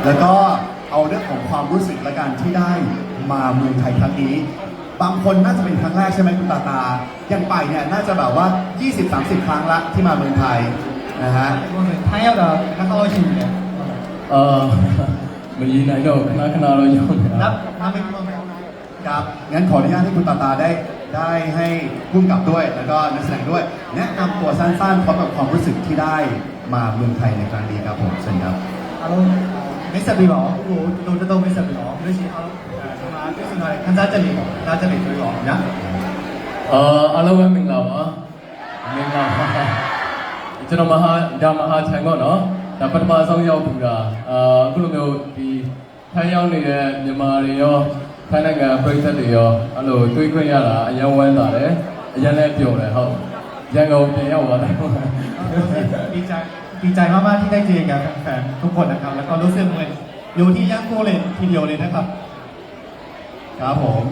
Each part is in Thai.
แล้วก็เอาเรื่องของความรู้สึกและการที่ได้มาเมืองไทยครั้งนี้บางคนน่าจะเป็นครั้งแรกใช่ไหมคุณตาตายังไปเนี่ยน่าจะแบบว่า 20-30 ครั้งละที่มาเมืองไทยนะฮะไทยเรานักเอาชิมเนี่ยမရင်းနိုင်တော့ခဏခဏတော့ရောက်နေတာ นับมาเป็นตัวแม่ ครับงั้นขออนุญาตให้คุณตาตาได้ให้พุ่มกับด้วยแล้วก็นักแสดงด้วยแนะนำตัวสั้นๆพร้อมกับความรู้สึกที่ได้มาเมืองไทยในครั้งนี้ครับผมเชิญครับအားလုံးမိတ်ဆက်ပြီးပါအောင်ဟိုတို့မိတ်ဆက်ပြီးတော့လို့ရှိရင်အားလုံးဒီမှာပြည့်စုံတဲ့ခန်းစားချက်တွေပေါ့ခန်းစားချက်တွေပြောရအောင်ညာအားလုံးပဲမင်္ဂလာပါမင်္ဂလာပါကျွန်တော်မဟာထိုင်ပေါ့နော်ဒါပထမဆုံးရောက်ပြီကအခုလိုမျိုးဒီထိုင်းရောက်နေတဲ့မြန်မာတွေရောထိုင်းနိုင်ငံပြည်သက်တွေရောအဲ့လိုတွေ့ခွင့်ရတာအရင်ဝမ်းသာတယ်အရင်လည်းပျော်တယ်ဟုတ်ရန်ကုန်ပြန်ရောက်သွားတယ်ดีใจมากๆที่ได้เจอกับแฟนๆทุกคนนะครับแล้วก็รู้สึกเหมือนอยู่ที่ย่างกุ้งเลยทีเดียวเลยนะครับครับผม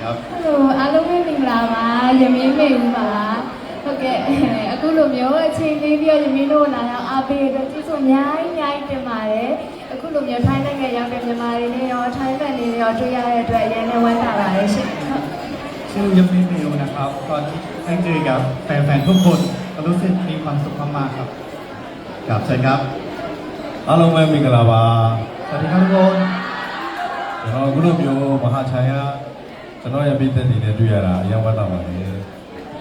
ครับฮัลโหลအားလုံးပဲမင်္ဂလာပါယမင်းမေဦးပါဟုတ်ကဲ့အခုလိုမျိုးအချိန်လေးပြီးတော့ယမင်းတို့လာရောက်အားပေးတဲ့ကျေးဇူးအများကြီးတင်ပါတယ်အခုလိုမျိုးထိုင်းနိုင်ငံရောက်တဲ့မြန်မာတွေနဲ့ရောထိုင်းဗန်တွေနဲ့ရောတွေ့ရတဲ့အတွက်အရင်နဲ့ဝမ်းသာပါတယ်ရှင်ชื่อยมนิวนะครับตอนที่ได้เจอกับแฟนๆทุกคนก็รู้สึกมีความสุขมากๆครับครับเชิญครับအားလုံးပဲမင်္ဂလာပါสวัสดีครับทุกคนကျွန်တော်အခုလိုမျိုးမဟာချိုင်ကကျွန်တော်ရဲ့ပြည်သက်တွေနဲ့တွေ့ရတာအရင်ဝတ်တာပါလေ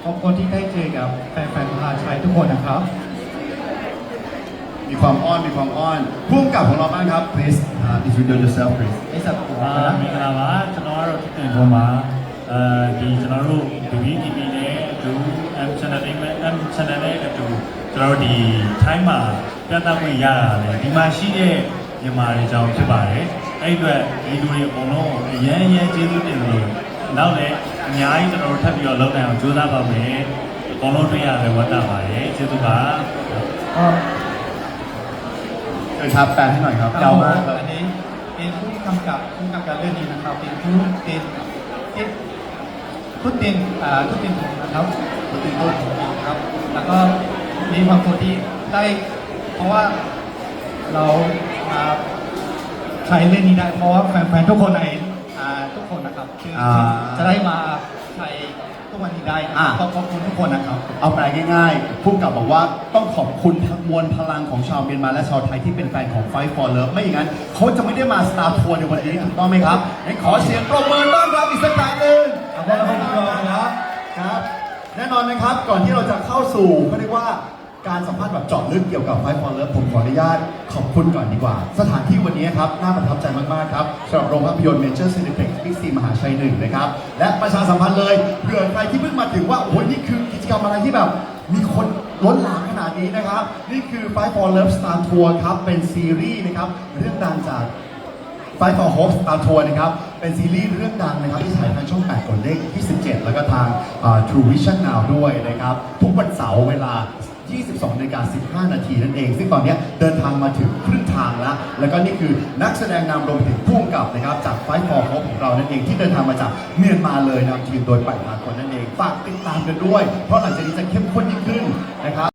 ขอบคุณที่ได้เจอกับแฟนๆมหาชัยทุกคนนะครับมีความอ้อนพุ่มกับของเราบ้างครับ please introduce yourself please ไอ้สัตว์ မင်္ဂလာပါကျွန်တော်ကတော့ဖြစ်တင်ပေါ်မှာဒီကျွန်တော်တို့ BBTV နဲ့အတူ M Channel နဲ့အတူကျွန်တော်တို့ဒီထိုင်းမှာပြသခွင့်ရတာလေဒီမှာရှိတဲ့မြန်မာတွေကြောင့်ဖြစ်ပါတယ်အဲ့အတွက်ဒီလူတွေအကုန်လုံးအရန်ကျေးဇူးတင်လို့နောက်လည်းအများကြီးကျွန်တော်တို့ထပ်ပြီးတော့လုပ်နိုင်အောင်ကြိုးစားပါမယ်အကုန်လုံးတွေ့ရတယ်ဝတ်တာပါတယ်ကျေးဇူးပါเชิญครับแปลให้หน่อยครับยาวมากอันนี้เป็นผู้กำกับการเรื่องนี้นะครับเป็นทุตินนะครับทุตินครับแล้วก็มีความสุขที่ได้เพราะว่าเราใช้เรื่องนี้ได้เพราะว่าแฟนๆทุกคนในทุกคนนะครับคือจะได้มาใช้ทุกวันนี้ได้ขอบคุณทุกคนนะครับเอาแปลง่ายๆพุ่มกับบอกว่าต้องขอบคุณทั้งมวลพลังของชาวเมียนมาและชาวไทยที่เป็นแฟนของ Fight for Love ไม่อย่างนั้นเขาจะไม่ได้มาสตาร์ทัวร์ในวันนี้ถูกต้องไหมครับงั้นขอเสียงปรบมือต้อนรับอีกสักครั้งหนึ่งครับแน่นอนนะครับก่อนที่เราจะเข้าสู่เขาเรียกว่าการสัมภาษณ์แบบเจาะลึกเกี่ยวกับ Fight for Love ผมขออนุญาตขอบคุณก่อนดีกว่าสถานที่วันนี้ครับน่าประทับใจมากๆครับสำหรับโรงภาพยนตร์ Major Cineplex Big C มหาชัย1นะครับและประชาสัมพันธ์เลยเผื่อใครที่เพิ่งมาถึงว่าโอ้โหนี่คือกิจกรรมอะไรที่แบบมีคนล้นหลามขนาดนี้นะครับนี่คือ Fight for Love Star Tour ครับเป็นซีรีส์นะครับเรื่องดังจากFight for Hope Star Tour นะครับเป็นซีรีส์เรื่องดังนะครับที่ฉายทางช่อง 8 กดเลขที่ 17 แล้วก็ทาง True Vision Now ด้วยนะครับทุกวันเสาร์เวลา 22:15 นาทีนั่นเองซึ่งตอนนี้เดินทางมาถึงครึ่งทางแล้วก็นี่คือนักแสดงนำรวมถึงผู้กำกับนะครับจาก Fight for Hope ของเรานั่นเองที่เดินทางมาจากเมียนมาเลยนำทีมโดยป่ายมาคนนั่นเองฝากติดตามกันด้วยเพราะหลังจากนี้จะเข้มข้นยิ่งขึ้นนะครับ